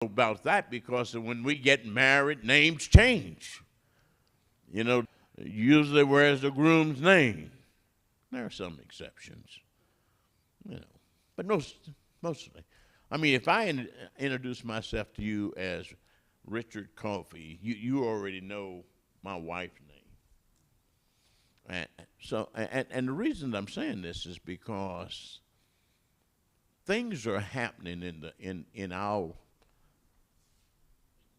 about that because when we get married, names change. You know, usually where's the groom's name? There are some exceptions, you know, but mostly. I mean, if I introduce myself to you as Richard Coffey, you already know my wife's name. And the reason I'm saying this is because things are happening in our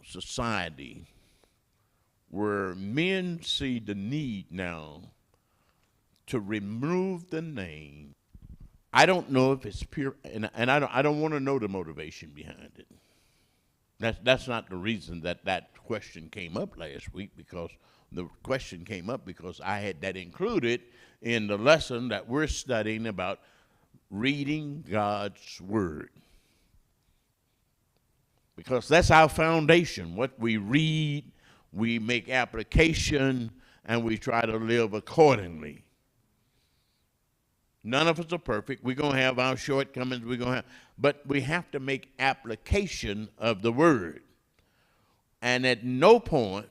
society where men see the need now to remove the name. I don't know if it's pure, and I don't want to know the motivation behind it. That's not the reason that question came up last week, because the question came up because I had that included in the lesson that we're studying about reading God's Word. Because that's our foundation. What we read, we make application, and we try to live accordingly. None of us are perfect. We're going to have our shortcomings. But we have to make application of the Word. And at no point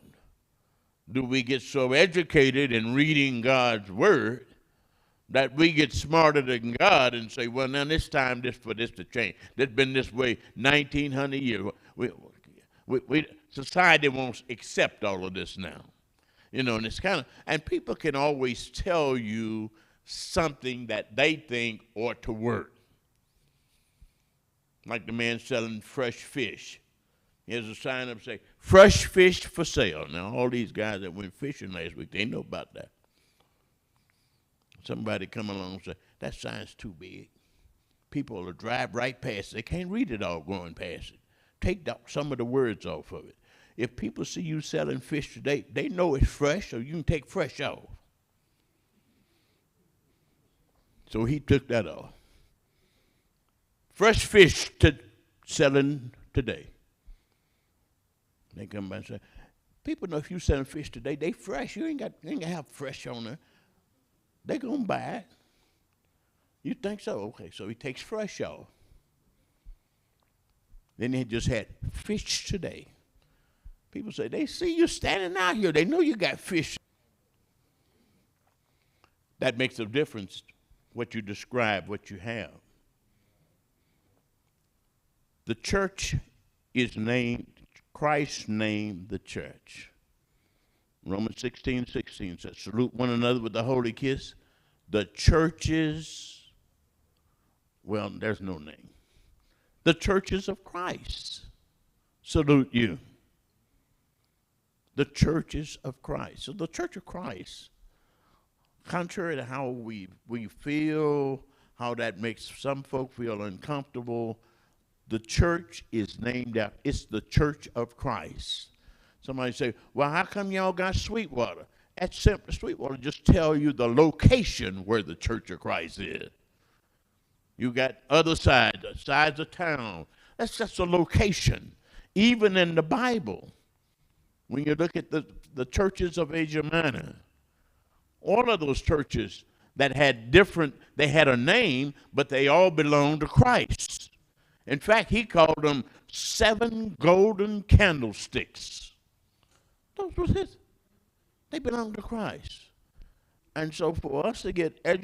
do we get so educated in reading God's Word that we get smarter than God and say, well, now this time for this to change. It's been this way 1,900 years. Society won't accept all of this now. You know, and it's and people can always tell you something that they think ought to work. Like the man selling fresh fish. Here's a sign up saying, fresh fish for sale. Now, all these guys that went fishing last week, they know about that. Somebody come along and say, that sign's too big. People will drive right past it. They can't read it all going past it. Take some of the words off of it. If people see you selling fish today, they know it's fresh, so you can take fresh off. So he took that off. Fresh fish selling today. They come by and say, people know if you selling fish today, they fresh. You ain't got to have fresh on there. They gonna buy it. You think so? Okay, so he takes fresh off. Then he just had fish today. People say, they see you standing out here. They know you got fish. That makes a difference, what you describe, what you have. The church is named, Christ named the church. Romans 16:16 says, salute one another with the holy kiss. The churches, well, there's no name. The churches of Christ salute you. The churches of Christ. So the church of Christ, contrary to how we feel, how that makes some folk feel uncomfortable, the church is named after, it's the church of Christ. Somebody say, well, how come y'all got Sweetwater? That's simple. Sweetwater just tell you the location where the church of Christ is. You got other sides of town. That's just a location. Even in the Bible, when you look at the churches of Asia Minor, all of those churches that had they had a name, but they all belonged to Christ. In fact, he called them 7 golden candlesticks. Those was his. They belong to Christ. And so for us to get educated,